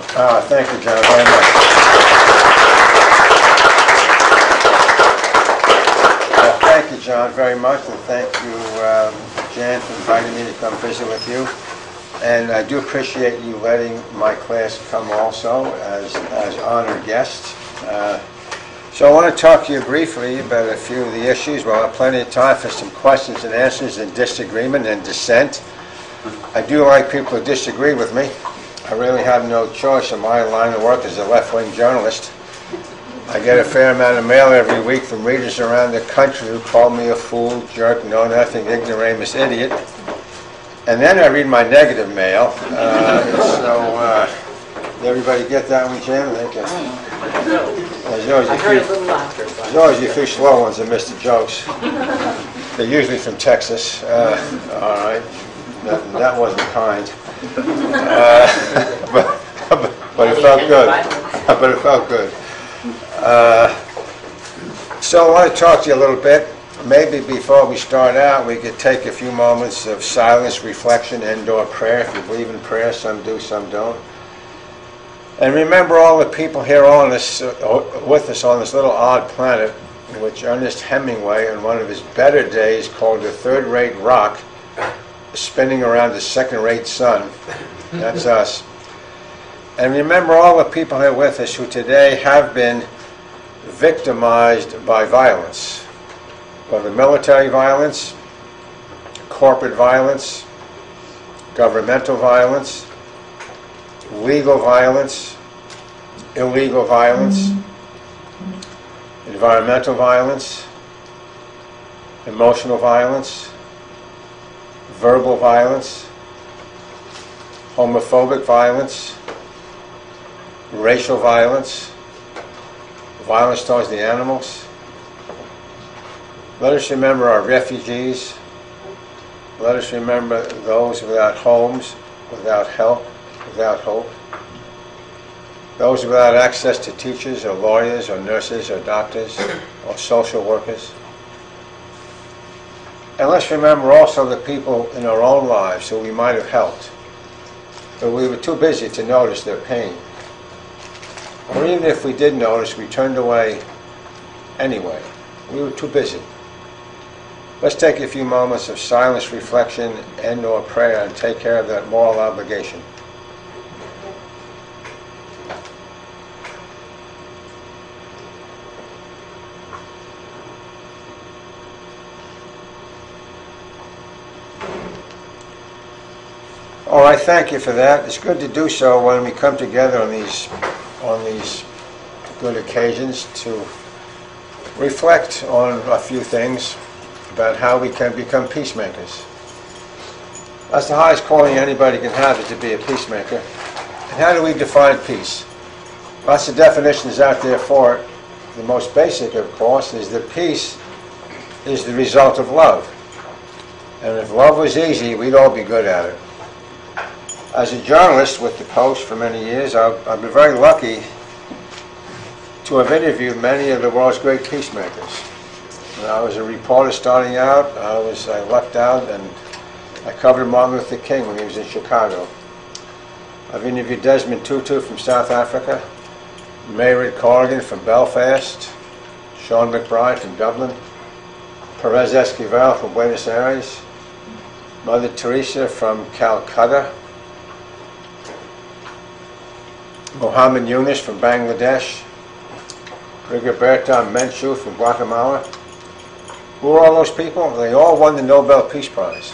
very much. Thank you, John, very much. Thank you, John, very much, and thank you, Jan, for inviting me to come visit with you. And I do appreciate you letting my class come also as honored guests. So I want to talk to you briefly about a few of the issues. We'll have plenty of time for some questions and answers and disagreement and dissent. I do like people who disagree with me. I really have no choice in my line of work as a left-wing journalist. I get a fair amount of mail every week from readers around the country who call me a fool, jerk, know-nothing, ignoramus, idiot. And then I read my negative mail. Did everybody get that one, Jim? There's always a few slow ones that miss the jokes. They're usually from Texas. All right. That wasn't kind. But it felt good. But it felt good. So I want to talk to you a little bit. Maybe before we start out, we could take a few moments of silence, reflection, and/or prayer. If you believe in prayer, some do, some don't. And remember all the people here on this, with us on this little odd planet, which Ernest Hemingway, in one of his better days, called a third-rate rock, spinning around a second-rate sun. That's us. And remember all the people here with us who today have been victimized by violence, whether military violence, corporate violence, governmental violence, legal violence, illegal violence, environmental violence, emotional violence, verbal violence, homophobic violence, racial violence, violence towards the animals. Let us remember our refugees. Let us remember those without homes, without help, without hope. Those without access to teachers or lawyers or nurses or doctors or social workers. And let's remember also the people in our own lives who we might have helped, but we were too busy to notice their pain. Or even if we did notice, we turned away anyway. We were too busy. Let's take a few moments of silence, reflection, and/or prayer and take care of that moral obligation. All right, thank you for that. It's good to do so when we come together on these good occasions to reflect on a few things about how we can become peacemakers. That's the highest calling anybody can have, is to be a peacemaker. And how do we define peace? Lots of definitions out there for it. The most basic, of course, is that peace is the result of love. And if love was easy, we'd all be good at it. As a journalist with the Post for many years, I've been very lucky to have interviewed many of the world's great peacemakers. When I was a reporter starting out, I lucked out and I covered Martin Luther King when he was in Chicago. I've interviewed Desmond Tutu from South Africa, Mayred Corrigan from Belfast, Sean McBride from Dublin, Perez Esquivel from Buenos Aires, Mother Teresa from Calcutta, Mohammed Yunus from Bangladesh, Rigoberta Menchú from Guatemala. Who are all those people? They all won the Nobel Peace Prize.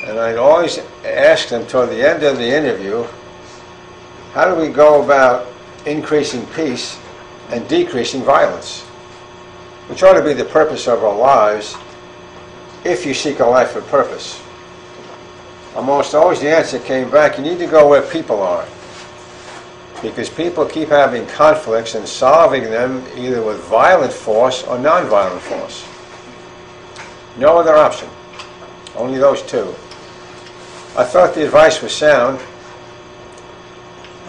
And I'd always ask them toward the end of the interview, how do we go about increasing peace and decreasing violence? Which ought to be the purpose of our lives if you seek a life of purpose. Almost always the answer came back, you need to go where people are. Because people keep having conflicts and solving them either with violent force or non-violent force. No other option. Only those two. I thought the advice was sound.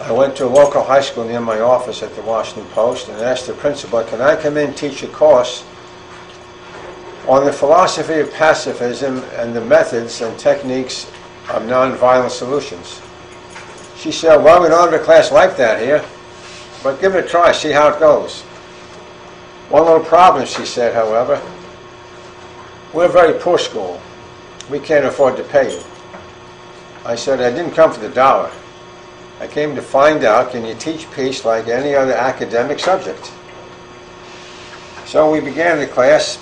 I went to a local high school near my office at the Washington Post and asked the principal, can I come in and teach a course on the philosophy of pacifism and the methods and techniques of non-violent solutions? She said, well, we don't have a class like that here, but give it a try, see how it goes. One little problem, she said, however, we're a very poor school. We can't afford to pay you. I said, I didn't come for the dollar. I came to find out, can you teach peace like any other academic subject? So we began the class.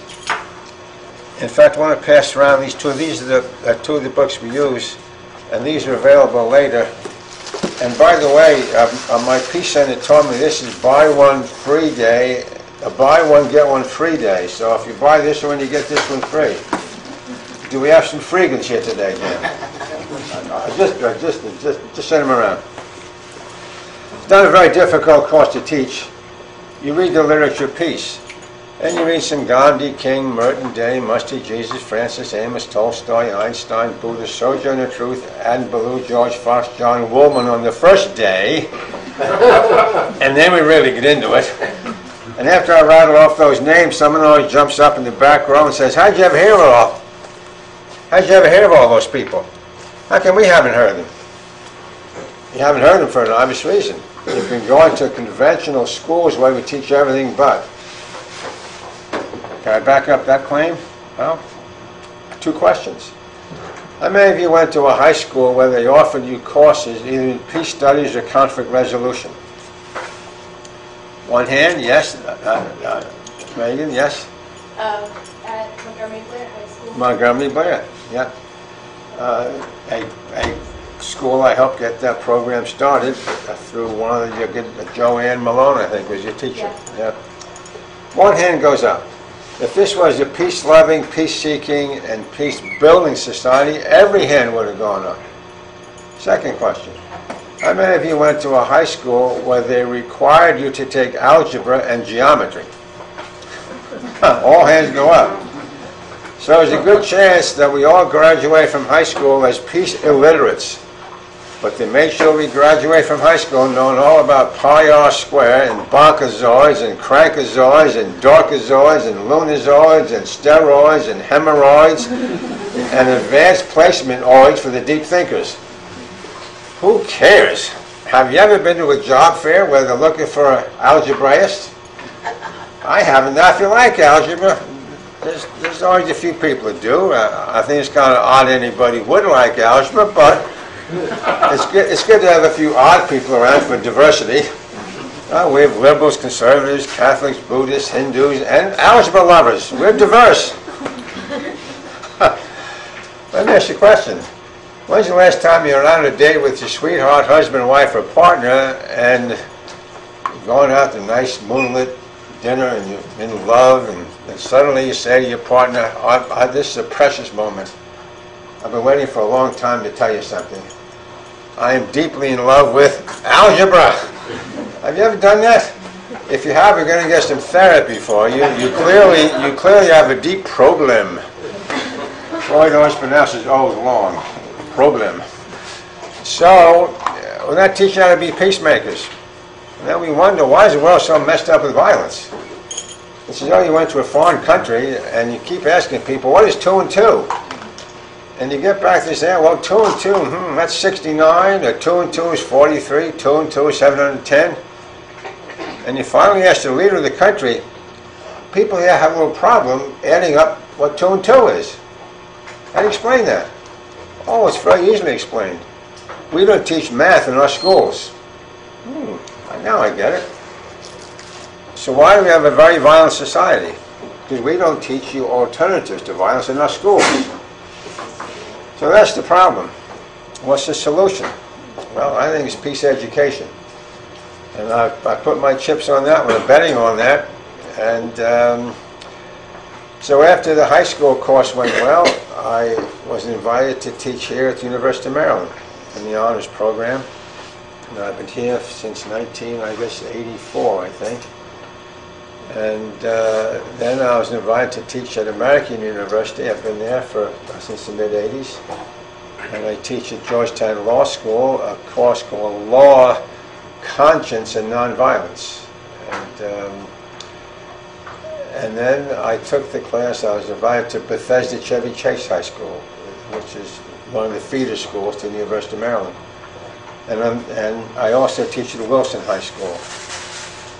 In fact, I want to pass around these two. These are two of the books we use, and these are available later. And by the way, my peace center told me this is buy one free day, a buy one get one free day. So if you buy this one, you get this one free. Do we have some freegans here today, Dan? Just send them around. It's not a very difficult course to teach. You read the literature piece, and you read some Gandhi, King, Merton, Day, Musty, Jesus, Francis, Amos, Tolstoy, Einstein, Buddha, Sojourner Truth, Adam Ballou, George Fox, John Woolman on the first day, and then we really get into it. And after I rattle off those names, someone always jumps up in the back row and says, how'd you ever hear of it all? How'd you ever hear of all those people? How come we haven't heard of them? You haven't heard of them for an obvious reason. You've been going to conventional schools where we teach everything but. Can I back up that claim? Well, two questions. How many of you went to a high school where they offered you courses, either in peace studies or conflict resolution? One hand, yes. Megan, yes? At Montgomery Blair High School. Montgomery Blair, yeah. A school I helped get that program started through one of the Joanne Malone, I think, was your teacher. Yeah. One hand goes up. If this was a peace-loving, peace-seeking, and peace-building society, every hand would have gone up. Second question. How many of you went to a high school where they required you to take algebra and geometry? All hands go up. So there's a good chance that we all graduate from high school as peace illiterates. But they made sure we graduate from high school knowing all about pi r squared and bonkazoids and crankazoids and dorkazoids and lunazoids and steroids and hemorrhoids and advanced placement oids for the deep thinkers. Who cares? Have you ever been to a job fair where they're looking for an algebraist? I haven't. Now, if you like algebra, there's always a few people that do. I think it's kind of odd anybody would like algebra, but it's good to have a few odd people around for diversity. We have liberals, conservatives, Catholics, Buddhists, Hindus, and algebra lovers. We're diverse. Let me ask you a question. When's the last time you were on a date with your sweetheart, husband, wife, or partner, and you're going out to a nice moonlit dinner, and you're in love, and suddenly you say to your partner, this is a precious moment. I've been waiting for a long time to tell you something. I am deeply in love with algebra. Have you ever done that? If you have, you're going to get some therapy for you. You clearly have a deep problem. Freud always pronounces O's long. Problem. So, we're not teaching how to be peacemakers. And then we wonder, why is the world so messed up with violence? It says, oh, you went to a foreign country, and you keep asking people, what is 2 and 2? And you get back to say, well, 2 and 2, that's 69, or 2 and 2 is 43, 2 and 2 is 710. And you finally ask the leader of the country, people here have a little problem adding up what 2 and 2 is. How do you explain that? Oh, it's very easily explained. We don't teach math in our schools. Now I get it. So why do we have a very violent society? Because we don't teach you alternatives to violence in our schools. So that's the problem. What's the solution? Well, I think it's peace education. And I put my chips on that one. I'm betting on that. And so after the high school course went well, I was invited to teach here at the University of Maryland in the honors program. And I've been here since 1984, I think. And then I was invited to teach at American University. I've been there since the mid-'80s. And I teach at Georgetown Law School a course called Law, Conscience, and Nonviolence. And then I took the class. I was invited to Bethesda Chevy Chase High School, which is one of the feeder schools to the University of Maryland. and I also teach at Wilson High School.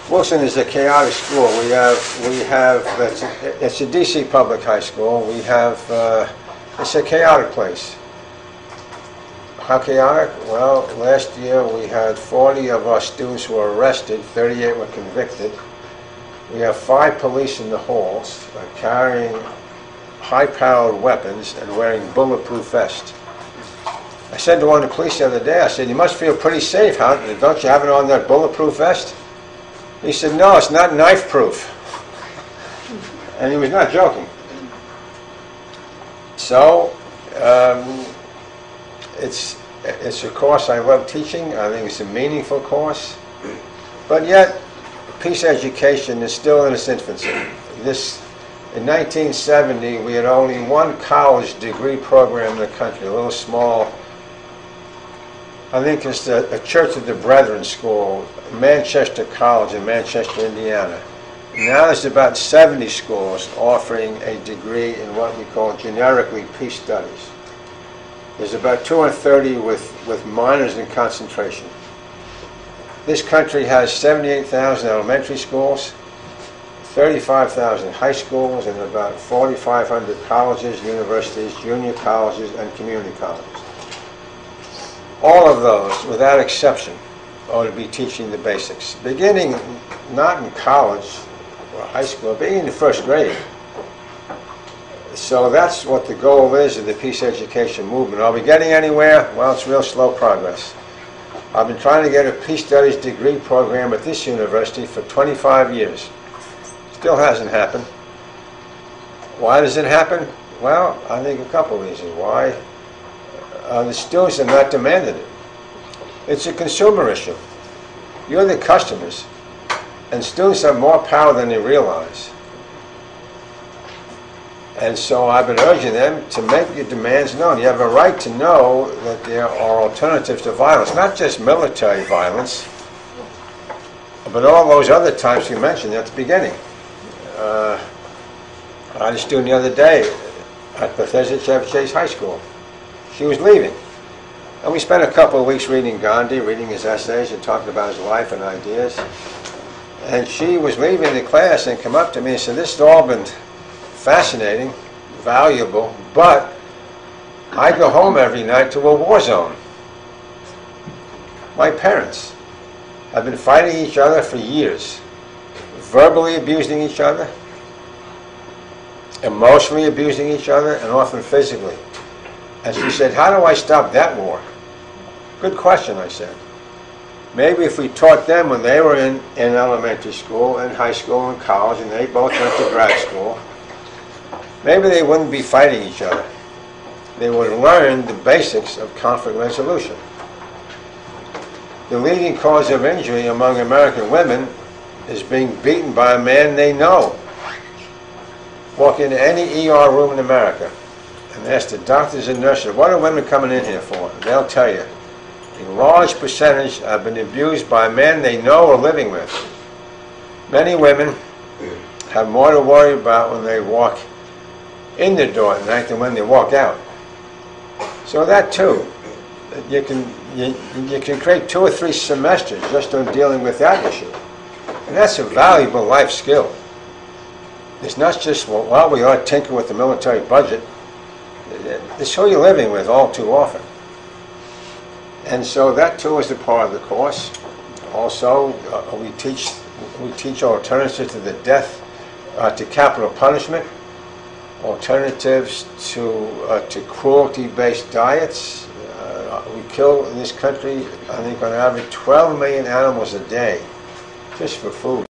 Wilson is a chaotic school. It's a DC public high school. It's a chaotic place. How chaotic? Well, last year we had 40 of our students who were arrested, 38 were convicted. We have 5 police in the halls carrying high-powered weapons and wearing bulletproof vests. I said to one of the police the other day, I said, "You must feel pretty safe, huh? Don't you have it on that bulletproof vest?" He said, "No, it's not knife-proof." And he was not joking. So, it's a course I love teaching. I think it's a meaningful course. But yet, peace education is still in its infancy. In 1970, we had only one college degree program in the country, a little small. I think it's a Church of the Brethren school, Manchester College in Manchester, Indiana. Now there's about 70 schools offering a degree in what we call generically peace studies. There's about 230 with minors in concentration. This country has 78,000 elementary schools, 35,000 high schools, and about 4,500 colleges, universities, junior colleges, and community colleges. All of those, without exception, ought to be teaching the basics, beginning not in college or high school, beginning in the first grade. So that's what the goal is of the peace education movement. Are we getting anywhere? Well, it's real slow progress. I've been trying to get a peace studies degree program at this university for 25 years. Still hasn't happened. Why does it happen? Well, I think a couple of reasons why. The students have not demanded it. It's a consumer issue. You're the customers, and students have more power than they realize. And so I've been urging them to make your demands known. You have a right to know that there are alternatives to violence, not just military violence, but all those other types you mentioned at the beginning. I had a student the other day at Bethesda Chevy High School. She was leaving. And we spent a couple of weeks reading Gandhi, reading his essays and talking about his life and ideas. And she was leaving the class and came up to me and said, "This has all been fascinating, valuable, but I go home every night to a war zone. My parents have been fighting each other for years, verbally abusing each other, emotionally abusing each other, and often physically." And she said, "How do I stop that war?" Good question, I said. Maybe if we taught them when they were in elementary school, and high school, and college, and they both went to grad school, maybe they wouldn't be fighting each other. They would learn the basics of conflict resolution. The leading cause of injury among American women is being beaten by a man they know. Walk into any ER room in America and ask the doctors and nurses, "What are women coming in here for?" They'll tell you, a large percentage have been abused by a man they know or living with. Many women have more to worry about when they walk in the door at night than when they walk out. So that too, you can create 2 or 3 semesters just on dealing with that issue. And that's a valuable life skill. It's not just, well, we ought to tinker with the military budget. It's who you're living with all too often. And so that too is a part of the course. Also, we teach alternatives to the death, to capital punishment, alternatives to cruelty-based diets. We kill in this country, I think on average, 12 million animals a day just for food.